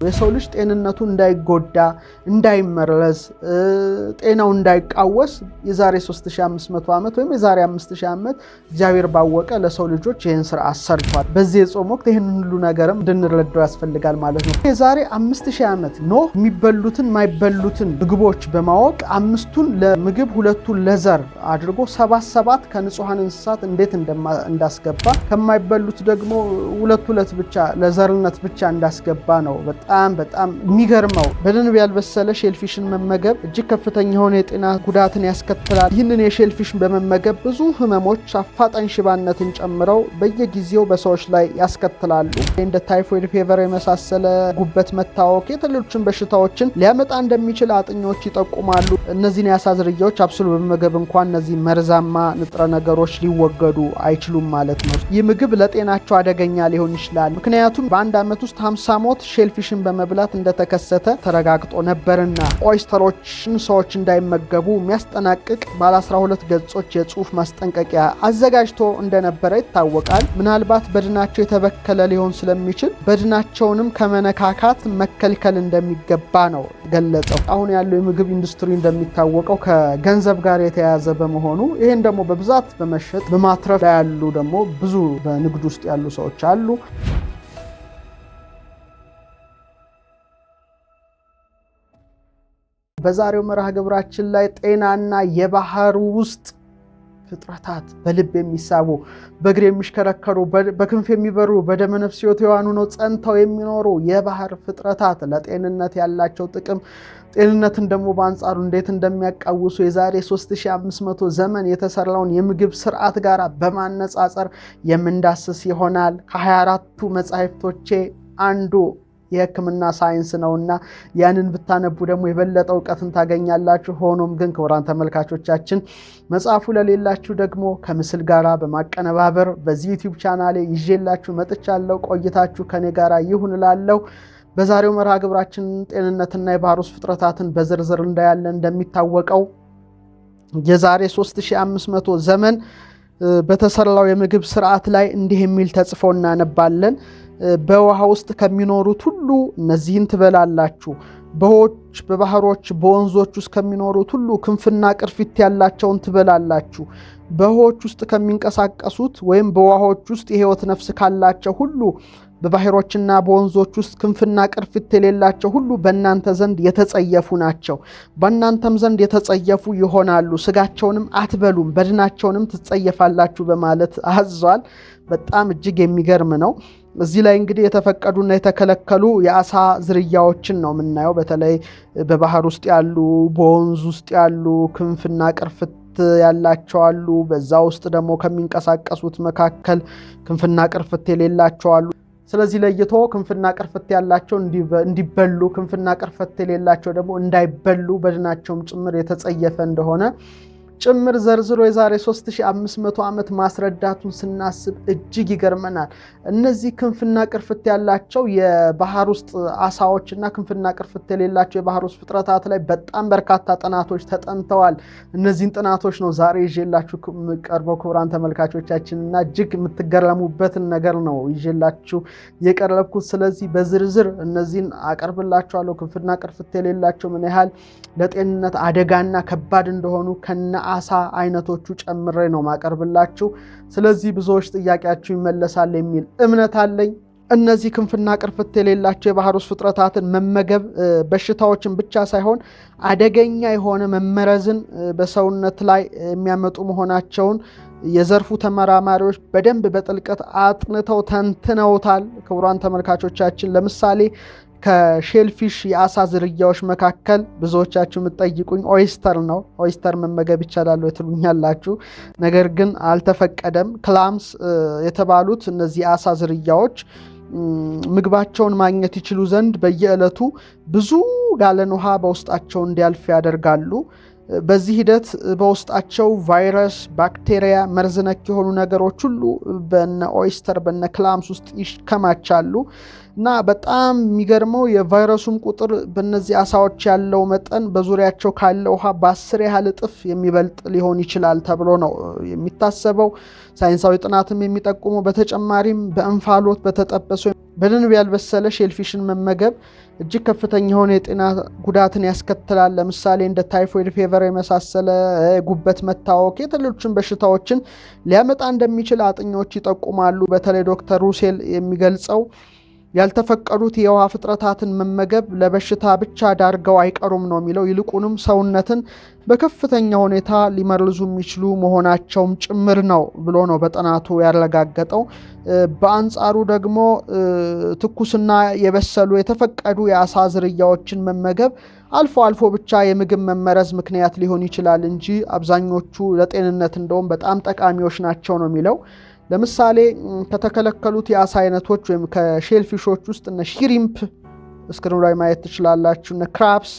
የሰው ልጅ ጤንነቱ እንዳይጎዳ እንዳይመረዝ ጤናው እንዳይቃወስ የዛሬ 3500 ዓመት ወይም የዛሬ 5000 ዓመት እግዚአብሔር ባወቀ ለሰው ልጆች ይህን ስርዓት ሰርቷል። በዚህ የጾም ወቅት ይህን ሁሉ ነገርም እንድንረዳው ያስፈልጋል ማለት ነው። የዛሬ 5000 ዓመት ኖህ የሚበሉትን ማይበሉትን ምግቦች በማወቅ 5ቱን ለምግብ 2ቱን ለዘር አድርጎ 77 ከንጹሃን እንስሳት እንዴት እንዳስገባ ከማይበሉት ደግሞ 2 ብቻ ለዘርነት ብቻ እንዳስገባ ነው። በጣም የሚገርመው በደንብ ያልበሰለ ሼልፊሽን መመገብ እጅግ ከፍተኛ የሆነ የጤና ጉዳትን ያስከትላል። ይህንን የሼልፊሽ በመመገብ ብዙ ህመሞች አፋጣኝ ሽባነትን ጨምረው በየጊዜው በሰዎች ላይ ያስከትላሉ። እንደ ታይፎይድ ፌቨር የመሳሰለ ጉበት መታወክ የተለያዩ በሽታዎችን ሊያመጣ እንደሚችል አጥኞች ይጠቁማሉ። እነዚህን የአሳ ዝርያዎች አብስሎ በመመገብ እንኳን እነዚህ መርዛማ ንጥረ ነገሮች ሊወገዱ አይችሉም ማለት ነው። ይህ ምግብ ለጤናቸው አደገኛ ሊሆን ይችላል። ምክንያቱም በአንድ ዓመት ውስጥ 50 ሞት ሼልፊሽን በመብላት እንደተከሰተ ተረጋግጦ ነበርና ኦይስተሮችን ሰዎች እንዳይመገቡ የሚያስጠናቅቅ ባለ 12 ገጾች የጽሑፍ ማስጠንቀቂያ አዘጋጅቶ እንደነበረ ይታወቃል። ምናልባት በድናቸው የተበከለ ሊሆን ስለሚችል በድናቸውንም ከመነካካት መከልከል እንደሚገባ ነው ገለጸው። አሁን ያለው የምግብ ኢንዱስትሪ እንደሚታወቀው ከገንዘብ ጋር የተያያዘ በመሆኑ ይህን ደግሞ በብዛት በመሸጥ በማትረፍ ላይ ያሉ ደግሞ ብዙ በንግድ ውስጥ ያሉ ሰዎች አሉ። በዛሬው መርሃ ግብራችን ላይ ጤናና የባህር ውስጥ ፍጥረታት በልብ የሚሳቡ በእግር የሚሽከረከሩ በክንፍ የሚበሩ በደመ ነፍስ ሕይወት የዋኑ ነው ጸንተው የሚኖሩ የባህር ፍጥረታት ለጤንነት ያላቸው ጥቅም ጤንነትን ደግሞ በአንጻሩ እንዴት እንደሚያቃውሱ የዛሬ 3500 ዘመን የተሰራውን የምግብ ስርዓት ጋር በማነጻጸር የምንዳስስ ይሆናል። ከ24ቱ መጻሕፍቶቼ አንዱ የሕክምና ሳይንስ ነውና ያንን ብታነቡ ደግሞ የበለጠ ዕውቀትን ታገኛላችሁ። ሆኖም ግን ክቡራን ተመልካቾቻችን መጽሐፉ ለሌላችሁ ደግሞ ከምስል ጋራ በማቀነባበር በዚህ ዩቲዩብ ቻናሌ ይዤላችሁ መጥቻለሁ። ቆይታችሁ ከኔ ጋራ ይሁን እላለሁ። በዛሬው መርሃ ግብራችን ጤንነትና የባህር ውስጥ ፍጥረታትን በዝርዝር እንዳያለን እንደሚታወቀው የዛሬ 3500 ዘመን በተሰራው የምግብ ስርዓት ላይ እንዲህ የሚል ተጽፎ እናነባለን። በውሃ ውስጥ ከሚኖሩት ሁሉ እነዚህን ትበላላችሁ። በውሆች በባህሮች በወንዞች ውስጥ ከሚኖሩት ሁሉ ክንፍና ቅርፊት ያላቸውን ትበላላችሁ። በውሆች ውስጥ ከሚንቀሳቀሱት ወይም በውሆች ውስጥ የሕይወት ነፍስ ካላቸው ሁሉ በባህሮችና በወንዞች ውስጥ ክንፍና ቅርፊት የሌላቸው ሁሉ በእናንተ ዘንድ የተጸየፉ ናቸው። በእናንተም ዘንድ የተጸየፉ ይሆናሉ። ስጋቸውንም አትበሉም፣ በድናቸውንም ትጸየፋላችሁ በማለት አዟል። በጣም እጅግ የሚገርም ነው። እዚህ ላይ እንግዲህ የተፈቀዱና የተከለከሉ የአሳ ዝርያዎችን ነው የምናየው። በተለይ በባህር ውስጥ ያሉ፣ በወንዝ ውስጥ ያሉ ክንፍና ቅርፊት ያላቸው አሉ። በዛ ውስጥ ደግሞ ከሚንቀሳቀሱት መካከል ክንፍና ቅርፊት የሌላቸው አሉ። ስለዚህ ለይቶ ክንፍና ቅርፊት ያላቸው እንዲበሉ፣ ክንፍና ቅርፊት የሌላቸው ደግሞ እንዳይበሉ በድናቸውም ጭምር የተጸየፈ እንደሆነ ጭምር ዘርዝሮ የዛሬ 3500 ዓመት ማስረዳቱን ስናስብ እጅግ ይገርመናል። እነዚህ ክንፍና ቅርፊት ያላቸው የባህር ውስጥ አሳዎችና ክንፍና ቅርፊት የሌላቸው የባህር ውስጥ ፍጥረታት ላይ በጣም በርካታ ጥናቶች ተጠንተዋል። እነዚህን ጥናቶች ነው ዛሬ ይዤላችሁ ቀርበው ክቡራን ተመልካቾቻችንና እጅግ የምትገረሙበትን ነገር ነው ይዤላችሁ የቀረብኩት። ስለዚህ በዝርዝር እነዚህን አቀርብላችኋለሁ። ክንፍና ቅርፊት የሌላቸው ምን ያህል ለጤንነት አደጋና ከባድ እንደሆኑ ከነ አሳ አይነቶቹ ጨምሬ ነው ማቀርብላችሁ። ስለዚህ ብዙዎች ጥያቄያችሁ ይመለሳል የሚል እምነት አለኝ። እነዚህ ክንፍና ቅርፊት የሌላቸው የባህር ውስጥ ፍጥረታትን መመገብ በሽታዎችን ብቻ ሳይሆን አደገኛ የሆነ መመረዝን በሰውነት ላይ የሚያመጡ መሆናቸውን የዘርፉ ተመራማሪዎች በደንብ በጥልቀት አጥንተው ተንትነውታል። ክቡራን ተመልካቾቻችን ለምሳሌ ከሼልፊሽ የአሳ ዝርያዎች መካከል ብዙዎቻችሁ የምትጠይቁኝ ኦይስተር ነው። ኦይስተር መመገብ ይቻላል ትሉኛላችሁ። ነገር ግን አልተፈቀደም። ክላምስ የተባሉት እነዚህ የአሳ ዝርያዎች ምግባቸውን ማግኘት ይችሉ ዘንድ በየዕለቱ ብዙ ጋለን ውሃ በውስጣቸው እንዲያልፍ ያደርጋሉ። በዚህ ሂደት በውስጣቸው ቫይረስ፣ ባክቴሪያ፣ መርዝ ነክ የሆኑ ነገሮች ሁሉ በነ ኦይስተር በነ ክላምስ ውስጥ ይከማቻሉ። እና በጣም የሚገርመው የቫይረሱም ቁጥር በእነዚህ አሳዎች ያለው መጠን በዙሪያቸው ካለው ውሃ በ10 ያህል እጥፍ የሚበልጥ ሊሆን ይችላል ተብሎ ነው የሚታሰበው። ሳይንሳዊ ጥናትም የሚጠቁመው በተጨማሪም በእንፋሎት በተጠበሰ በደንብ ያልበሰለ ሼልፊሽን መመገብ እጅግ ከፍተኛ የሆነ የጤና ጉዳትን ያስከትላል። ለምሳሌ እንደ ታይፎይድ ፌቨር የመሳሰለ ጉበት መታወክ፣ የተለያዩ በሽታዎችን ሊያመጣ እንደሚችል አጥኚዎች ይጠቁማሉ። በተለይ ዶክተር ሩሴል የሚገልጸው ያልተፈቀዱት የውሃ ፍጥረታትን መመገብ ለበሽታ ብቻ ዳርገው አይቀሩም ነው የሚለው። ይልቁንም ሰውነትን በከፍተኛ ሁኔታ ሊመርዙ የሚችሉ መሆናቸውም ጭምር ነው ብሎ ነው በጥናቱ ያረጋገጠው። በአንጻሩ ደግሞ ትኩስና የበሰሉ የተፈቀዱ የአሳ ዝርያዎችን መመገብ አልፎ አልፎ ብቻ የምግብ መመረዝ ምክንያት ሊሆን ይችላል እንጂ አብዛኞቹ ለጤንነት እንደውም በጣም ጠቃሚዎች ናቸው ነው የሚለው። ለምሳሌ ከተከለከሉት የአሳ አይነቶች ወይም ከሼልፊሾች ውስጥ እነ ሽሪምፕ እስክሪኑ ላይ ማየት ትችላላችሁ፣ እነ ክራፕስ፣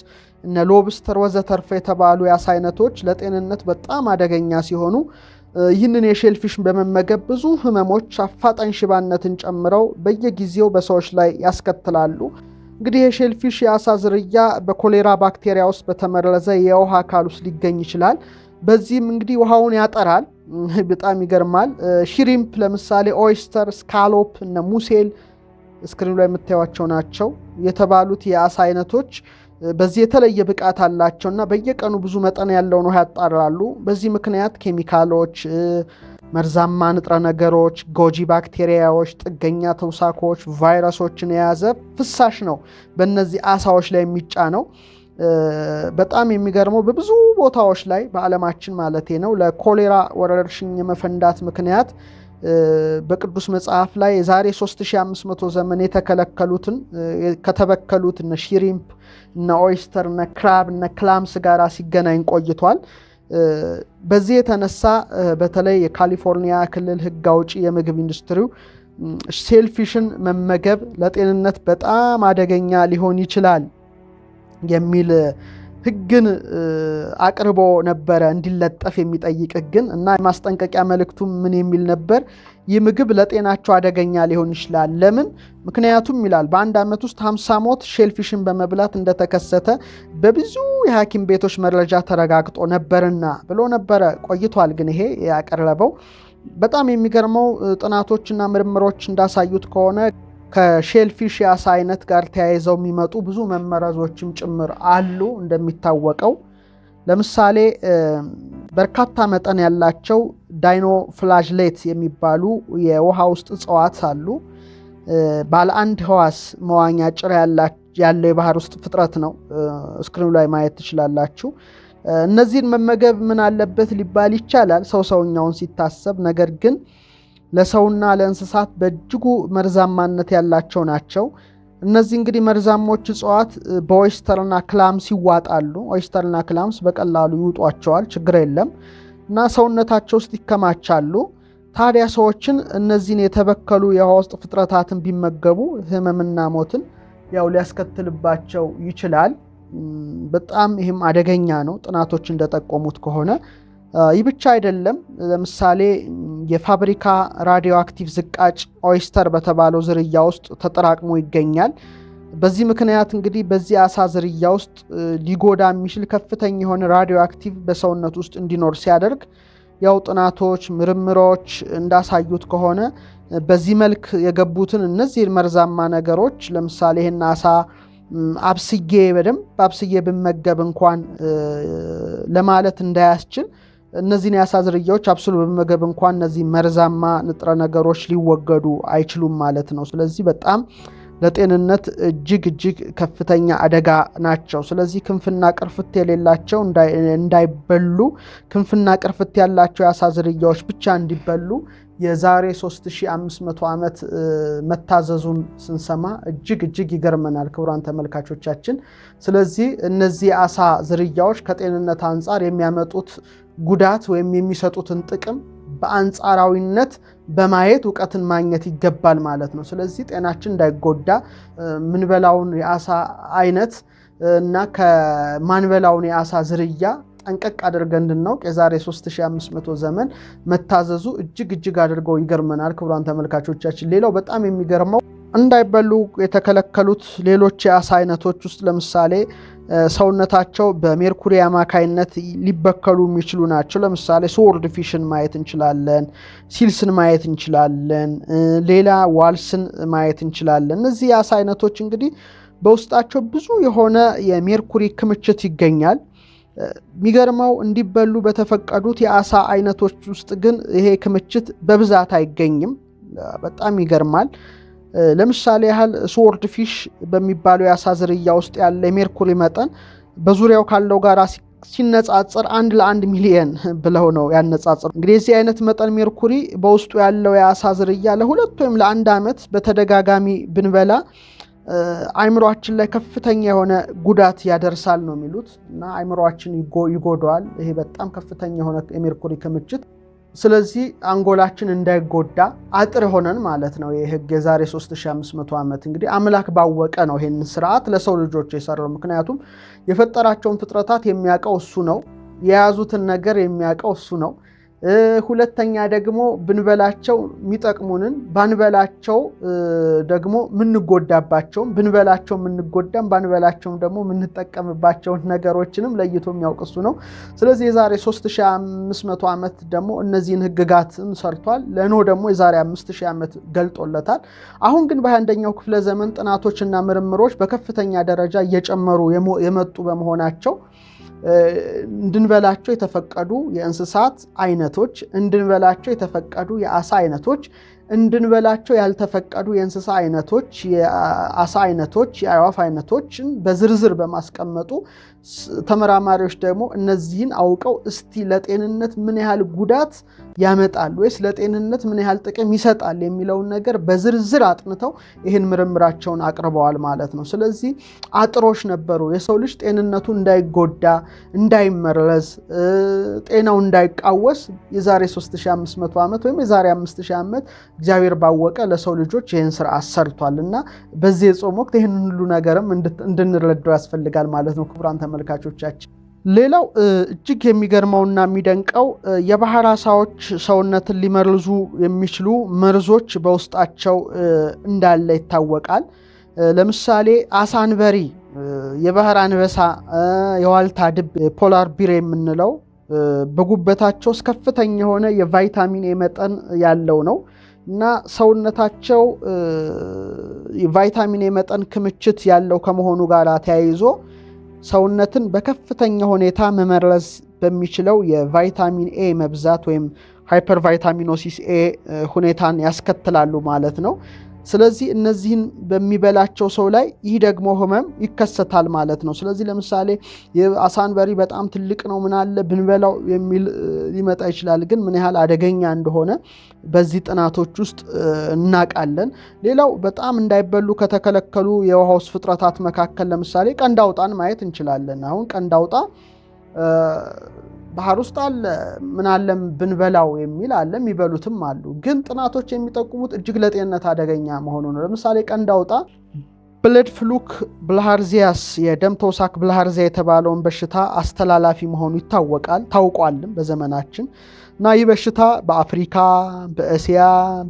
እነ ሎብስተር ወዘተርፈ የተባሉ የአሳ አይነቶች ለጤንነት በጣም አደገኛ ሲሆኑ ይህንን የሼልፊሽ በመመገብ ብዙ ህመሞች አፋጣኝ ሽባነትን ጨምረው በየጊዜው በሰዎች ላይ ያስከትላሉ። እንግዲህ የሼልፊሽ የአሳ ዝርያ በኮሌራ ባክቴሪያ ውስጥ በተመረዘ የውሃ አካል ውስጥ ሊገኝ ይችላል። በዚህም እንግዲህ ውሃውን ያጠራል። በጣም ይገርማል። ሽሪምፕ ለምሳሌ ኦይስተር፣ ስካሎፕ እና ሙሴል ስክሪኑ ላይ የምታዩቸው ናቸው የተባሉት የአሳ አይነቶች በዚህ የተለየ ብቃት አላቸውና በየቀኑ ብዙ መጠን ያለውን ውሃ ያጣራሉ። በዚህ ምክንያት ኬሚካሎች፣ መርዛማ ንጥረ ነገሮች፣ ጎጂ ባክቴሪያዎች፣ ጥገኛ ተውሳኮች፣ ቫይረሶችን የያዘ ፍሳሽ ነው በእነዚህ አሳዎች ላይ የሚጫነው። በጣም የሚገርመው በብዙ ቦታዎች ላይ በዓለማችን ማለቴ ነው ለኮሌራ ወረርሽኝ የመፈንዳት ምክንያት በቅዱስ መጽሐፍ ላይ የዛሬ 3500 ዘመን የተከለከሉትን ከተበከሉት እነ ሽሪምፕ፣ እነ ኦይስተር፣ እነ ክራብ፣ እነ ክላምስ ጋር ሲገናኝ ቆይቷል። በዚህ የተነሳ በተለይ የካሊፎርኒያ ክልል ሕግ አውጪ የምግብ ኢንዱስትሪው ሼልፊሽን መመገብ ለጤንነት በጣም አደገኛ ሊሆን ይችላል የሚል ሕግን አቅርቦ ነበረ እንዲለጠፍ የሚጠይቅ ሕግን እና የማስጠንቀቂያ መልእክቱ ምን የሚል ነበር? ይህ ምግብ ለጤናቸው አደገኛ ሊሆን ይችላል። ለምን? ምክንያቱም ይላል በአንድ ዓመት ውስጥ 50 ሞት ሼልፊሽን በመብላት እንደተከሰተ በብዙ የሐኪም ቤቶች መረጃ ተረጋግጦ ነበርና ብሎ ነበረ ቆይቷል። ግን ይሄ ያቀረበው በጣም የሚገርመው ጥናቶችና ምርምሮች እንዳሳዩት ከሆነ ከሼልፊሽ የአሳ አይነት ጋር ተያይዘው የሚመጡ ብዙ መመረዞችም ጭምር አሉ። እንደሚታወቀው ለምሳሌ በርካታ መጠን ያላቸው ዳይኖፍላጅሌት የሚባሉ የውሃ ውስጥ እጽዋት አሉ። ባለ አንድ ህዋስ መዋኛ ጭራ ያለው የባህር ውስጥ ፍጥረት ነው። ስክሪኑ ላይ ማየት ትችላላችሁ። እነዚህን መመገብ ምን አለበት ሊባል ይቻላል ሰውኛውን ሲታሰብ፣ ነገር ግን ለሰውና ለእንስሳት በእጅጉ መርዛማነት ያላቸው ናቸው። እነዚህ እንግዲህ መርዛሞች እጽዋት በኦይስተርና ክላምስ ይዋጣሉ። ኦይስተርና ክላምስ በቀላሉ ይውጧቸዋል፣ ችግር የለም እና ሰውነታቸው ውስጥ ይከማቻሉ። ታዲያ ሰዎችን እነዚህን የተበከሉ የውሃ ውስጥ ፍጥረታትን ቢመገቡ ህመምና ሞትን ያው ሊያስከትልባቸው ይችላል። በጣም ይህም አደገኛ ነው ጥናቶች እንደጠቆሙት ከሆነ። ይህ ብቻ አይደለም። ለምሳሌ የፋብሪካ ራዲዮ አክቲቭ ዝቃጭ ኦይስተር በተባለው ዝርያ ውስጥ ተጠራቅሞ ይገኛል። በዚህ ምክንያት እንግዲህ በዚህ አሳ ዝርያ ውስጥ ሊጎዳ የሚችል ከፍተኛ የሆነ ራዲዮ አክቲቭ በሰውነት ውስጥ እንዲኖር ሲያደርግ ያው ጥናቶች፣ ምርምሮች እንዳሳዩት ከሆነ በዚህ መልክ የገቡትን እነዚህ መርዛማ ነገሮች ለምሳሌ ይህን አሳ በደንብ አብስዬ ብመገብ እንኳን ለማለት እንዳያስችል እነዚህን የአሳ ዝርያዎች አብስሎ በመመገብ እንኳን እነዚህ መርዛማ ንጥረ ነገሮች ሊወገዱ አይችሉም ማለት ነው። ስለዚህ በጣም ለጤንነት እጅግ ከፍተኛ አደጋ ናቸው። ስለዚህ ክንፍና ቅርፍት የሌላቸው እንዳይበሉ፣ ክንፍና ቅርፍት ያላቸው የአሳ ዝርያዎች ብቻ እንዲበሉ የዛሬ 3500 ዓመት መታዘዙን ስንሰማ እጅግ ይገርመናል ክቡራን ተመልካቾቻችን። ስለዚህ እነዚህ የአሳ ዝርያዎች ከጤንነት አንጻር የሚያመጡት ጉዳት ወይም የሚሰጡትን ጥቅም በአንጻራዊነት በማየት እውቀትን ማግኘት ይገባል ማለት ነው። ስለዚህ ጤናችን እንዳይጎዳ ምንበላውን የአሳ አይነት እና ከማንበላውን የአሳ ዝርያ ጠንቀቅ አድርገን እንድናውቅ የዛሬ 3500 ዘመን መታዘዙ እጅግ አድርገው ይገርመናል ክቡራን ተመልካቾቻችን። ሌላው በጣም የሚገርመው እንዳይበሉ የተከለከሉት ሌሎች የአሳ አይነቶች ውስጥ ለምሳሌ ሰውነታቸው በሜርኩሪ አማካይነት ሊበከሉ የሚችሉ ናቸው። ለምሳሌ ስዎርድ ፊሽን ማየት እንችላለን፣ ሲልስን ማየት እንችላለን፣ ሌላ ዋልስን ማየት እንችላለን። እነዚህ የአሳ አይነቶች እንግዲህ በውስጣቸው ብዙ የሆነ የሜርኩሪ ክምችት ይገኛል። የሚገርመው እንዲበሉ በተፈቀዱት የአሳ አይነቶች ውስጥ ግን ይሄ ክምችት በብዛት አይገኝም። በጣም ይገርማል። ለምሳሌ ያህል ስዎርድ ፊሽ በሚባለው የአሳ ዝርያ ውስጥ ያለ የሜርኩሪ መጠን በዙሪያው ካለው ጋር ሲነጻጸር 1 ለ1 ሚሊየን ብለው ነው ያነጻጸሩ። እንግዲህ የዚህ አይነት መጠን ሜርኩሪ በውስጡ ያለው የአሳ ዝርያ ለ2 ወይም ለ1 ዓመት በተደጋጋሚ ብንበላ አይምሮአችን ላይ ከፍተኛ የሆነ ጉዳት ያደርሳል ነው የሚሉት እና አይምሮአችን ይጎዳዋል። ይሄ በጣም ከፍተኛ የሆነ የሜርኩሪ ክምችት። ስለዚህ አንጎላችን እንዳይጎዳ አጥር ሆነን ማለት ነው። ይሄ ህግ የዛሬ 3500 ዓመት እንግዲህ አምላክ ባወቀ ነው ይሄን ስርዓት ለሰው ልጆች የሰራው። ምክንያቱም የፈጠራቸውን ፍጥረታት የሚያውቀው እሱ ነው። የያዙትን ነገር የሚያውቀው እሱ ነው። ሁለተኛ ደግሞ ብንበላቸው የሚጠቅሙንን ባንበላቸው ደግሞ ምንጎዳባቸው፣ ብንበላቸው ምንጎዳም ባንበላቸው ደግሞ ምንጠቀምባቸው ነገሮችንም ለይቶ የሚያውቅ እሱ ነው። ስለዚህ የዛሬ 3500 ዓመት ደግሞ እነዚህን ህግጋትን ሰርቷል። ለኖህ ደግሞ የዛሬ 5000 ዓመት ገልጦለታል። አሁን ግን በ21ኛው ክፍለ ዘመን ጥናቶችና ምርምሮች በከፍተኛ ደረጃ እየጨመሩ የመጡ በመሆናቸው እንድንበላቸው የተፈቀዱ የእንስሳት አይነቶች፣ እንድንበላቸው የተፈቀዱ የአሳ አይነቶች፣ እንድንበላቸው ያልተፈቀዱ የእንስሳ አይነቶች፣ የአሳ አይነቶች፣ የአዕዋፍ አይነቶችን በዝርዝር በማስቀመጡ ተመራማሪዎች ደግሞ እነዚህን አውቀው እስቲ ለጤንነት ምን ያህል ጉዳት ያመጣል ወይስ ለጤንነት ምን ያህል ጥቅም ይሰጣል የሚለውን ነገር በዝርዝር አጥንተው ይህን ምርምራቸውን አቅርበዋል ማለት ነው። ስለዚህ አጥሮች ነበሩ። የሰው ልጅ ጤንነቱ እንዳይጎዳ፣ እንዳይመረዝ፣ ጤናው እንዳይቃወስ የዛሬ 3500 ዓመት ወይም የዛሬ 5000 ዓመት እግዚአብሔር ባወቀ ለሰው ልጆች ይህን ስርዓት ሰርቷል እና በዚህ የጾም ወቅት ይህን ሁሉ ነገርም እንድንረዳው ያስፈልጋል ማለት ነው። ክቡራን ተመልካቾቻችን፣ ሌላው እጅግ የሚገርመውና የሚደንቀው የባህር አሳዎች ሰውነትን ሊመርዙ የሚችሉ መርዞች በውስጣቸው እንዳለ ይታወቃል። ለምሳሌ አሳ አንበሪ፣ የባህር አንበሳ፣ የዋልታ ድብ፣ ፖላር ቢር የምንለው በጉበታቸው ከፍተኛ የሆነ የቫይታሚን ኤ መጠን ያለው ነው እና ሰውነታቸው የቫይታሚን ኤ መጠን ክምችት ያለው ከመሆኑ ጋር ተያይዞ ሰውነትን በከፍተኛ ሁኔታ መመረዝ በሚችለው የቫይታሚን ኤ መብዛት ወይም ሃይፐርቫይታሚኖሲስ ኤ ሁኔታን ያስከትላሉ ማለት ነው። ስለዚህ እነዚህን በሚበላቸው ሰው ላይ ይህ ደግሞ ህመም ይከሰታል ማለት ነው። ስለዚህ ለምሳሌ የአሳ አንበሪ በጣም ትልቅ ነው ምን አለ ብንበላው የሚል ሊመጣ ይችላል። ግን ምን ያህል አደገኛ እንደሆነ በዚህ ጥናቶች ውስጥ እናውቃለን። ሌላው በጣም እንዳይበሉ ከተከለከሉ የውሃ ውስጥ ፍጥረታት መካከል ለምሳሌ ቀንድ አውጣን ማየት እንችላለን። አሁን ቀንድ አውጣ ባህር ውስጥ አለ ምን አለም ብንበላው የሚል አለ፣ የሚበሉትም አሉ። ግን ጥናቶች የሚጠቁሙት እጅግ ለጤንነት አደገኛ መሆኑ ነው። ለምሳሌ ቀንድ አውጣ ብለድ ፍሉክ ብልሃርዚያስ የደም ተውሳክ ብልሃርዚያ የተባለውን በሽታ አስተላላፊ መሆኑ ታውቋልም በዘመናችን እና ይህ በሽታ በአፍሪካ፣ በእስያ፣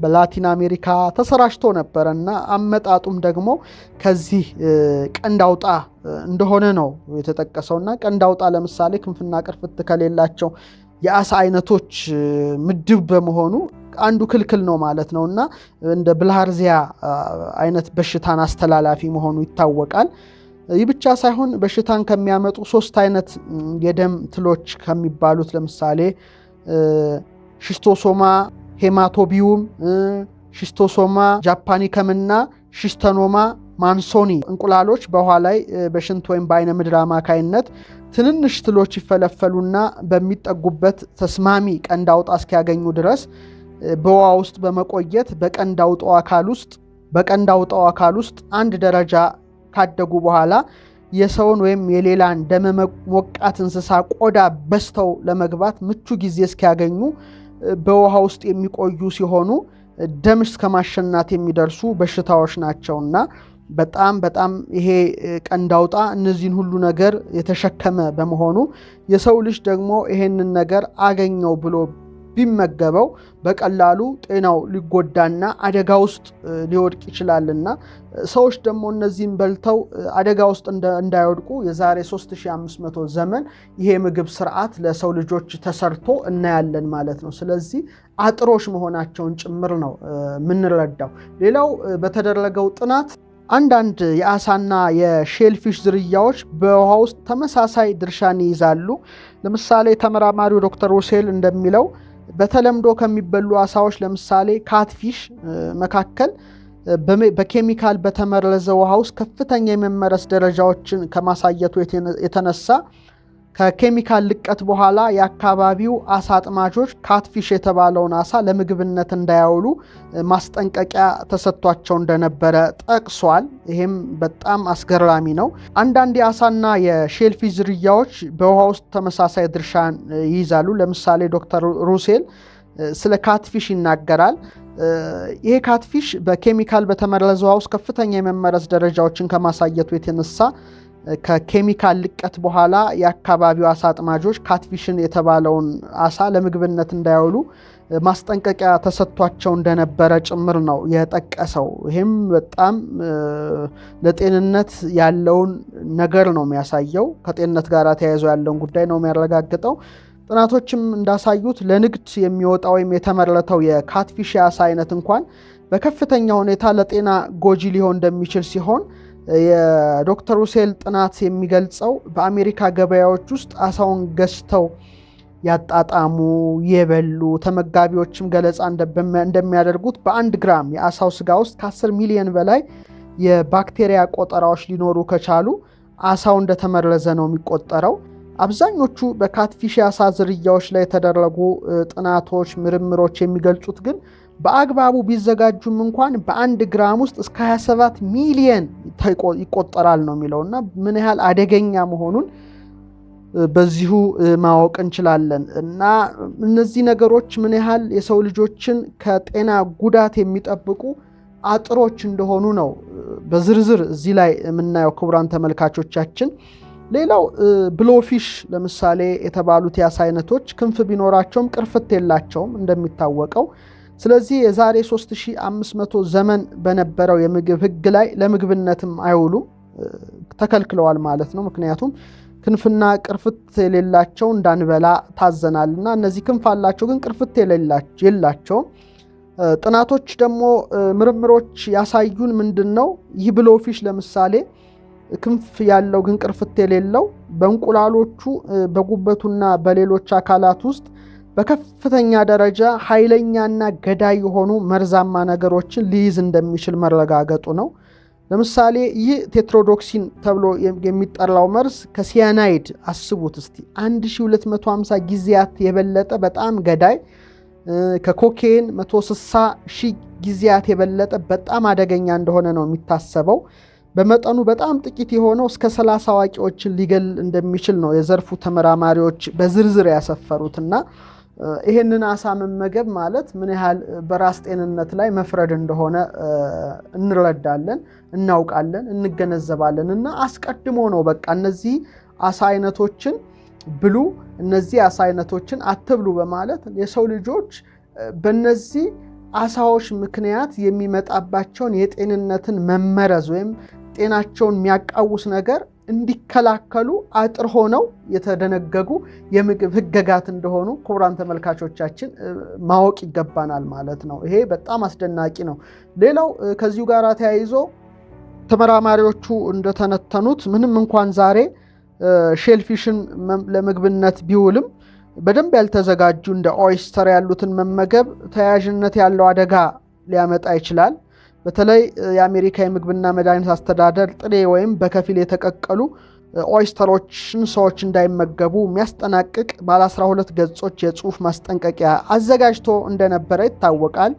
በላቲን አሜሪካ ተሰራጭቶ ነበረ እና አመጣጡም ደግሞ ከዚህ ቀንድ አውጣ እንደሆነ ነው የተጠቀሰውና ቀንድ አውጣ ለምሳሌ ክንፍና ቅርፍት ከሌላቸው የአሳ አይነቶች ምድብ በመሆኑ አንዱ ክልክል ነው ማለት ነውና እንደ ብልሃርዚያ አይነት በሽታን አስተላላፊ መሆኑ ይታወቃል። ይህ ብቻ ሳይሆን በሽታን ከሚያመጡ 3 አይነት የደም ትሎች ከሚባሉት ለምሳሌ ሽስቶሶማ ሄማቶቢዩም፣ ሽስቶሶማ ጃፓኒከምና ሽስተኖማ ማንሶኒ እንቁላሎች በውሃ ላይ በሽንት ወይም በአይነ ምድር አማካይነት ትንንሽ ትሎች ይፈለፈሉና በሚጠጉበት ተስማሚ ቀንድ አውጣ እስኪያገኙ ድረስ በውሃ ውስጥ በመቆየት በቀንድ አውጣው አካል ውስጥ አንድ ደረጃ ካደጉ በኋላ የሰውን ወይም የሌላን ደመ ሞቃት እንስሳ ቆዳ በስተው ለመግባት ምቹ ጊዜ እስኪያገኙ በውሃ ውስጥ የሚቆዩ ሲሆኑ ደም እስከ ማሸናት የሚደርሱ በሽታዎች ናቸውና በጣም ይሄ ቀንድ አውጣ እነዚህን ሁሉ ነገር የተሸከመ በመሆኑ የሰው ልጅ ደግሞ ይሄንን ነገር አገኘው ብሎ ቢመገበው በቀላሉ ጤናው ሊጎዳና አደጋ ውስጥ ሊወድቅ ይችላልና ሰዎች ደግሞ እነዚህን በልተው አደጋ ውስጥ እንዳይወድቁ የዛሬ 3500 ዘመን ይሄ ምግብ ስርዓት ለሰው ልጆች ተሰርቶ እናያለን ማለት ነው። ስለዚህ አጥሮች መሆናቸውን ጭምር ነው የምንረዳው። ሌላው በተደረገው ጥናት አንዳንድ የአሳና የሼልፊሽ ዝርያዎች በውሃ ውስጥ ተመሳሳይ ድርሻን ይይዛሉ። ለምሳሌ ተመራማሪው ዶክተር ሩሴል እንደሚለው በተለምዶ ከሚበሉ አሳዎች ለምሳሌ ካትፊሽ መካከል በኬሚካል በተመረዘ ውሃ ውስጥ ከፍተኛ የመመረስ ደረጃዎችን ከማሳየቱ የተነሳ ከኬሚካል ልቀት በኋላ የአካባቢው አሳ አጥማጆች ካትፊሽ የተባለውን አሳ ለምግብነት እንዳያውሉ ማስጠንቀቂያ ተሰጥቷቸው እንደነበረ ጠቅሷል። ይሄም በጣም አስገራሚ ነው። አንዳንድ የአሳና የሼልፊሽ ዝርያዎች በውሃ ውስጥ ተመሳሳይ ድርሻን ይይዛሉ። ለምሳሌ ዶክተር ሩሴል ስለ ካትፊሽ ይናገራል። ይሄ ካትፊሽ በኬሚካል በተመረዘ ውሃ ውስጥ ከፍተኛ የመመረዝ ደረጃዎችን ከማሳየቱ የተነሳ ከኬሚካል ልቀት በኋላ የአካባቢው አሳ አጥማጆች ካትፊሽን የተባለውን አሳ ለምግብነት እንዳያውሉ ማስጠንቀቂያ ተሰጥቷቸው እንደነበረ ጭምር ነው የጠቀሰው። ይህም በጣም ለጤንነት ያለውን ነገር ነው የሚያሳየው። ከጤንነት ጋር ተያይዞ ያለውን ጉዳይ ነው የሚያረጋግጠው። ጥናቶችም እንዳሳዩት ለንግድ የሚወጣው ወይም የተመረተው የካትፊሽ አሳ አይነት እንኳን በከፍተኛ ሁኔታ ለጤና ጎጂ ሊሆን እንደሚችል ሲሆን የዶክተር ሩሴል ጥናት የሚገልጸው በአሜሪካ ገበያዎች ውስጥ አሳውን ገዝተው ያጣጣሙ የበሉ ተመጋቢዎችም ገለጻ እንደሚያደርጉት በ1 ግራም የአሳው ስጋ ውስጥ ከ10 ሚሊዮን በላይ የባክቴሪያ ቆጠራዎች ሊኖሩ ከቻሉ አሳው እንደተመረዘ ነው የሚቆጠረው። አብዛኞቹ በካትፊሽ አሳ ዝርያዎች ላይ የተደረጉ ጥናቶች፣ ምርምሮች የሚገልጹት ግን በአግባቡ ቢዘጋጁም እንኳን በ1 ግራም ውስጥ እስከ 27 ሚሊዮን ይቆጠራል ነው የሚለውና ምን ያህል አደገኛ መሆኑን በዚሁ ማወቅ እንችላለን። እና እነዚህ ነገሮች ምን ያህል የሰው ልጆችን ከጤና ጉዳት የሚጠብቁ አጥሮች እንደሆኑ ነው በዝርዝር እዚህ ላይ የምናየው ክቡራን ተመልካቾቻችን። ሌላው ብሎፊሽ ለምሳሌ የተባሉት የአሳ አይነቶች ክንፍ ቢኖራቸውም ቅርፍት የላቸውም እንደሚታወቀው። ስለዚህ የዛሬ 3500 ዘመን በነበረው የምግብ ሕግ ላይ ለምግብነትም አይውሉም፣ ተከልክለዋል ማለት ነው። ምክንያቱም ክንፍና ቅርፍት የሌላቸው እንዳንበላ ታዘናልና፣ እነዚህ ክንፍ አላቸው ግን ቅርፍት የላቸውም። ጥናቶች ደግሞ ምርምሮች ያሳዩን ምንድነው? ይህ ብሎፊሽ ለምሳሌ ክንፍ ያለው ግን ቅርፍት የሌለው በእንቁላሎቹ በጉበቱና በሌሎች አካላት ውስጥ በከፍተኛ ደረጃ ኃይለኛና ገዳይ የሆኑ መርዛማ ነገሮችን ሊይዝ እንደሚችል መረጋገጡ ነው። ለምሳሌ ይህ ቴትሮዶክሲን ተብሎ የሚጠራው መርዝ ከሲያናይድ አስቡት እስቲ 1250 ጊዜያት የበለጠ በጣም ገዳይ፣ ከኮኬን 160 ሺህ ጊዜያት የበለጠ በጣም አደገኛ እንደሆነ ነው የሚታሰበው። በመጠኑ በጣም ጥቂት የሆነው እስከ 30 አዋቂዎችን ሊገል እንደሚችል ነው የዘርፉ ተመራማሪዎች በዝርዝር ያሰፈሩትና ይሄንን አሳ መመገብ ማለት ምን ያህል በራስ ጤንነት ላይ መፍረድ እንደሆነ እንረዳለን፣ እናውቃለን፣ እንገነዘባለን። እና አስቀድሞ ነው በቃ እነዚህ አሳ አይነቶችን ብሉ፣ እነዚህ አሳ አይነቶችን አትብሉ በማለት የሰው ልጆች በእነዚህ አሳዎች ምክንያት የሚመጣባቸውን የጤንነትን መመረዝ ወይም ጤናቸውን የሚያቃውስ ነገር እንዲከላከሉ አጥር ሆነው የተደነገጉ የምግብ ህገጋት እንደሆኑ ክቡራን ተመልካቾቻችን ማወቅ ይገባናል ማለት ነው። ይሄ በጣም አስደናቂ ነው። ሌላው ከዚሁ ጋር ተያይዞ ተመራማሪዎቹ እንደተነተኑት ምንም እንኳን ዛሬ ሼልፊሽን ለምግብነት ቢውልም በደንብ ያልተዘጋጁ እንደ ኦይስተር ያሉትን መመገብ ተያያዥነት ያለው አደጋ ሊያመጣ ይችላል። በተለይ የአሜሪካ የምግብና መድኃኒት አስተዳደር ጥሬ ወይም በከፊል የተቀቀሉ ኦይስተሮችን ሰዎች እንዳይመገቡ የሚያስጠናቅቅ ባለ 12 ገጾች የጽሑፍ ማስጠንቀቂያ አዘጋጅቶ እንደነበረ ይታወቃል።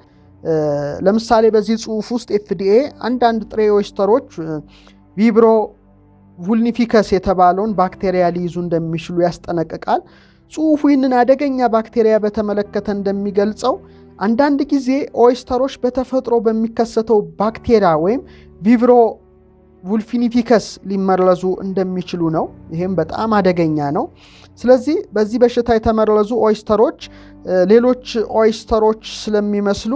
ለምሳሌ በዚህ ጽሑፍ ውስጥ FDA አንዳንድ ጥሬ ኦይስተሮች ቪብሮ ቡልኒፊከስ የተባለውን ባክቴሪያ ሊይዙ እንደሚችሉ ያስጠነቅቃል። ጽሑፉ ይህንን አደገኛ ባክቴሪያ በተመለከተ እንደሚገልጸው አንዳንድ ጊዜ ኦይስተሮች በተፈጥሮ በሚከሰተው ባክቴሪያ ወይም ቪብሮ ቡልኒፊከስ ሊመረዙ እንደሚችሉ ነው። ይህም በጣም አደገኛ ነው። ስለዚህ በዚህ በሽታ የተመረዙ ኦይስተሮች ሌሎች ኦይስተሮች ስለሚመስሉ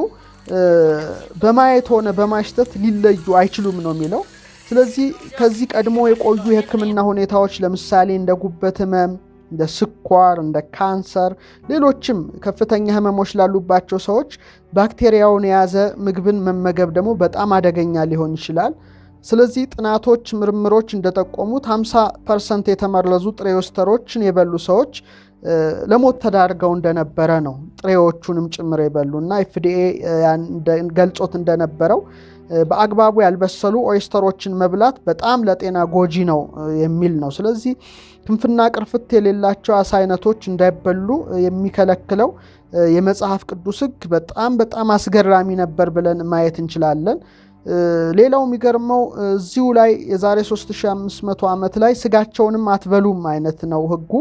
በማየት ሆነ በማሽተት ሊለዩ አይችሉም ነው የሚለው። ስለዚህ ከዚህ ቀድሞ የቆዩ የሕክምና ሁኔታዎች ለምሳሌ እንደ ጉበት ህመም፣ እንደ ስኳር፣ እንደ ካንሰር፣ ሌሎችም ከፍተኛ ህመሞች ላሉባቸው ሰዎች ባክቴሪያውን የያዘ ምግብን መመገብ ደግሞ በጣም አደገኛ ሊሆን ይችላል። ስለዚህ ጥናቶች፣ ምርምሮች እንደጠቆሙት 50% የተመረዙ ጥሬ ኦይስተሮችን የበሉ ሰዎች ለሞት ተዳርገው እንደነበረ ነው። ጥሬዎቹንም ጭምር የበሉና FDA ገልጾት እንደነበረው በአግባቡ ያልበሰሉ ኦይስተሮችን መብላት በጣም ለጤና ጎጂ ነው የሚል ነው። ስለዚህ ክንፍና ቅርፍት የሌላቸው አሳ አይነቶች እንዳይበሉ የሚከለክለው የመጽሐፍ ቅዱስ ሕግ በጣም አስገራሚ ነበር ብለን ማየት እንችላለን። ሌላው የሚገርመው እዚሁ ላይ የዛሬ 3500 ዓመት ላይ ስጋቸውንም አትበሉም አይነት ነው ሕጉ።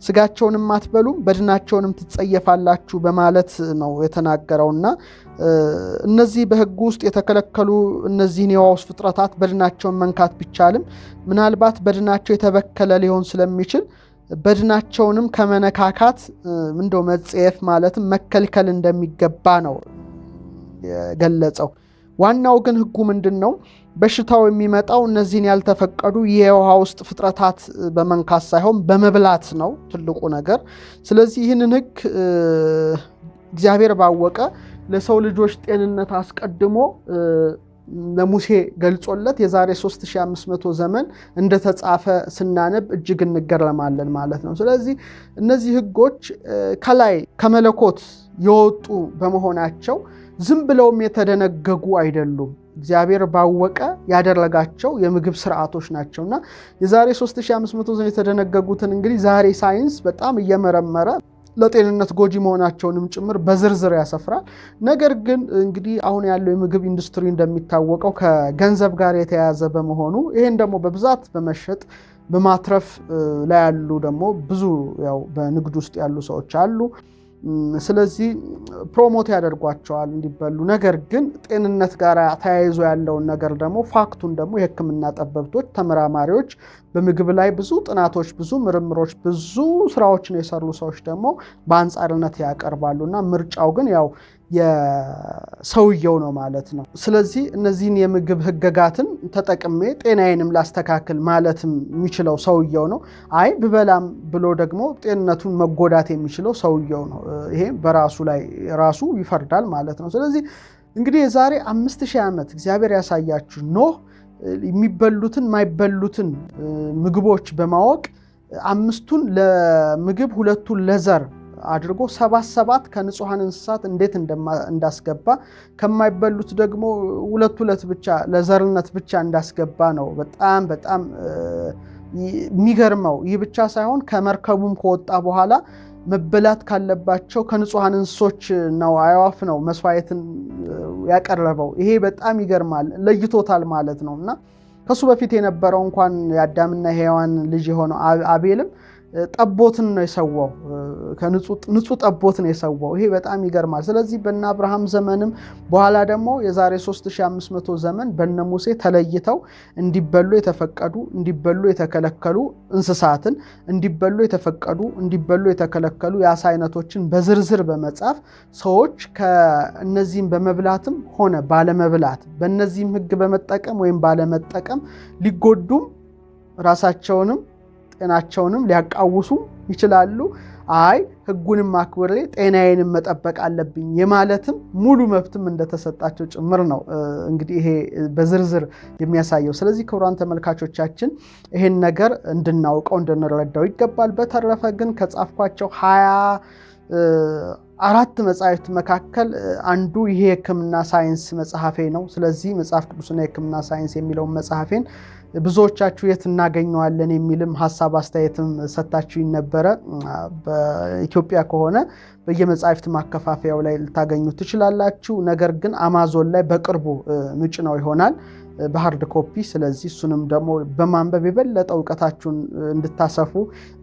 ስጋቸውንም አትበሉም በድናቸውንም ትጸየፋላችሁ በማለት ነው የተናገረውና እነዚህ በሕጉ ውስጥ የተከለከሉ እነዚህን የውሃ ውስጥ ፍጥረታት በድናቸውን መንካት ቢቻልም ምናልባት በድናቸው የተበከለ ሊሆን ስለሚችል በድናቸውንም ከመነካካት እንደው መጸየፍ ማለትም መከልከል እንደሚገባ ነው የገለጸው። ዋናው ግን ሕጉ ምንድነው? በሽታው የሚመጣው እነዚህን ያልተፈቀዱ የውሃ ውስጥ ፍጥረታት በመንካት ሳይሆን በመብላት ነው ትልቁ ነገር። ስለዚህ ይህንን ሕግ እግዚአብሔር ባወቀ ለሰው ልጆች ጤንነት አስቀድሞ ለሙሴ ገልጾለት የዛሬ 3500 ዘመን እንደተጻፈ ስናነብ እጅግ እንገረማለን ማለት ነው። ስለዚህ እነዚህ ሕጎች ከላይ ከመለኮት የወጡ በመሆናቸው ዝም ብለውም የተደነገጉ አይደሉም። እግዚአብሔር ባወቀ ያደረጋቸው የምግብ ስርዓቶች ናቸውና የዛሬ 3500 ዘመን የተደነገጉትን እንግዲህ ዛሬ ሳይንስ በጣም እየመረመረ ለጤንነት ጎጂ መሆናቸውንም ጭምር በዝርዝር ያሰፍራል። ነገር ግን እንግዲህ አሁን ያለው የምግብ ኢንዱስትሪ እንደሚታወቀው ከገንዘብ ጋር የተያያዘ በመሆኑ ይሄን ደግሞ በብዛት በመሸጥ በማትረፍ ላይ ያሉ ደግሞ ብዙ ያው በንግድ ውስጥ ያሉ ሰዎች አሉ። ስለዚህ ፕሮሞት ያደርጓቸዋል እንዲበሉ። ነገር ግን ጤንነት ጋር ተያይዞ ያለውን ነገር ደግሞ ፋክቱን ደግሞ የሕክምና ጠበብቶች፣ ተመራማሪዎች በምግብ ላይ ብዙ ጥናቶች፣ ብዙ ምርምሮች፣ ብዙ ስራዎችን የሰሩ ሰዎች ደግሞ በአንጻርነት ያቀርባሉና ምርጫው ግን ያው የሰውየው ነው ማለት ነው። ስለዚህ እነዚህን የምግብ ህገጋትን ተጠቅሜ ጤናዬንም ላስተካክል ማለትም የሚችለው ሰውየው ነው። አይ ብበላም ብሎ ደግሞ ጤንነቱን መጎዳት የሚችለው ሰውየው ነው። ይሄ በራሱ ላይ ራሱ ይፈርዳል ማለት ነው። ስለዚህ እንግዲህ የዛሬ 5000 ዓመት እግዚአብሔር ያሳያችሁ ኖህ የሚበሉትን ማይበሉትን ምግቦች በማወቅ 5ቱን ለምግብ 2ቱን ለዘር አድርጎ 7 ከንጹሃን እንስሳት እንዴት እንዳስገባ ከማይበሉት ደግሞ 2 ብቻ ለዘርነት ብቻ እንዳስገባ ነው በጣም የሚገርመው። ይህ ብቻ ሳይሆን ከመርከቡም ከወጣ በኋላ መበላት ካለባቸው ከንጹሃን እንስሶች ነው አዕዋፍ ነው መስዋዕትን ያቀረበው። ይሄ በጣም ይገርማል፣ ለይቶታል ማለት ነውና ከሱ በፊት የነበረው እንኳን የአዳምና ሔዋን ልጅ የሆነው አቤልም ጠቦትን ነው የሰዋው፣ ከንጹህ ጠቦት ነው የሰዋው። ይሄ በጣም ይገርማል። ስለዚህ በእነ አብርሃም ዘመንም በኋላ ደግሞ የዛሬ 3500 ዘመን በእነ ሙሴ ተለይተው እንዲበሉ የተፈቀዱ እንዲበሉ የተከለከሉ እንስሳትን እንዲበሉ የተፈቀዱ እንዲበሉ የተከለከሉ የአሳ አይነቶችን በዝርዝር በመጻፍ ሰዎች ከእነዚህም በመብላትም ሆነ ባለመብላት በእነዚህም ሕግ በመጠቀም ወይም ባለመጠቀም ሊጎዱም ራሳቸውንም ጤናቸውንም ሊያቃውሱ ይችላሉ። አይ ሕጉንም አክብሬ ጤናዬንም መጠበቅ አለብኝ የማለትም ሙሉ መብትም እንደተሰጣቸው ጭምር ነው እንግዲህ ይሄ በዝርዝር የሚያሳየው። ስለዚህ ክቡራን ተመልካቾቻችን ይሄን ነገር እንድናውቀው እንድንረዳው ይገባል። በተረፈ ግን ከጻፍኳቸው 24 መጻሕፍት መካከል አንዱ ይሄ የሕክምና ሳይንስ መጽሐፌ ነው። ስለዚህ መጽሐፍ ቅዱስና የሕክምና ሳይንስ የሚለውን መጽሐፌን ብዙዎቻችሁ የት እናገኘዋለን የሚልም ሐሳብ አስተያየትም ሰጣችሁኝ ነበረ። በኢትዮጵያ ከሆነ በየመጻሕፍት ማከፋፈያው ላይ ልታገኙ ትችላላችሁ። ነገር ግን አማዞን ላይ በቅርቡ ምጭ ነው ይሆናል በሃርድ ኮፒ። ስለዚህ እሱንም ደግሞ በማንበብ የበለጠ እውቀታችሁን እንድታሰፉ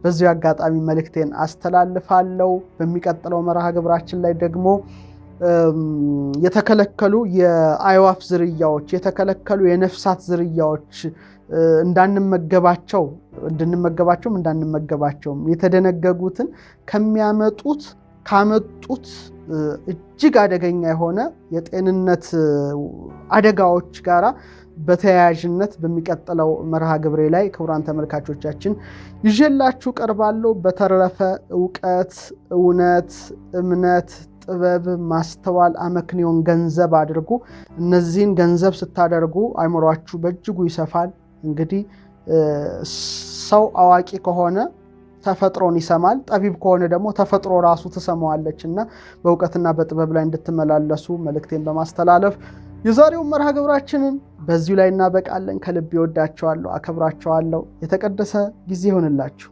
በዚሁ አጋጣሚ መልእክቴን አስተላልፋለሁ። በሚቀጥለው መርሃ ግብራችን ላይ ደግሞ የተከለከሉ የአዕዋፍ ዝርያዎች፣ የተከለከሉ የነፍሳት ዝርያዎች እንድንመገባቸውም እንዳንመገባቸውም የተደነገጉትን ከሚያመጡት ካመጡት እጅግ አደገኛ የሆነ የጤንነት አደጋዎች ጋራ በተያያዥነት በሚቀጥለው መርሃ ግብሬ ላይ ክቡራን ተመልካቾቻችን ይዤላችሁ ቀርባለሁ። በተረፈ ዕውቀት፣ እውነት፣ እምነት፣ ጥበብ፣ ማስተዋል፣ አመክንዮን ገንዘብ አድርጉ። እነዚህን ገንዘብ ስታደርጉ አእምሯችሁ በእጅጉ ይሰፋል። እንግዲህ ሰው አዋቂ ከሆነ ተፈጥሮን ይሰማል፣ ጠቢብ ከሆነ ደግሞ ተፈጥሮ ራሱ ትሰማዋለችና በእውቀትና በጥበብ ላይ እንድትመላለሱ መልእክቴን በማስተላለፍ የዛሬውን መርሃ ግብራችንን በዚሁ ላይ እናበቃለን። ከልብ ይወዳችኋለሁ፣ አከብራችኋለሁ። የተቀደሰ ጊዜ ይሆንላችሁ።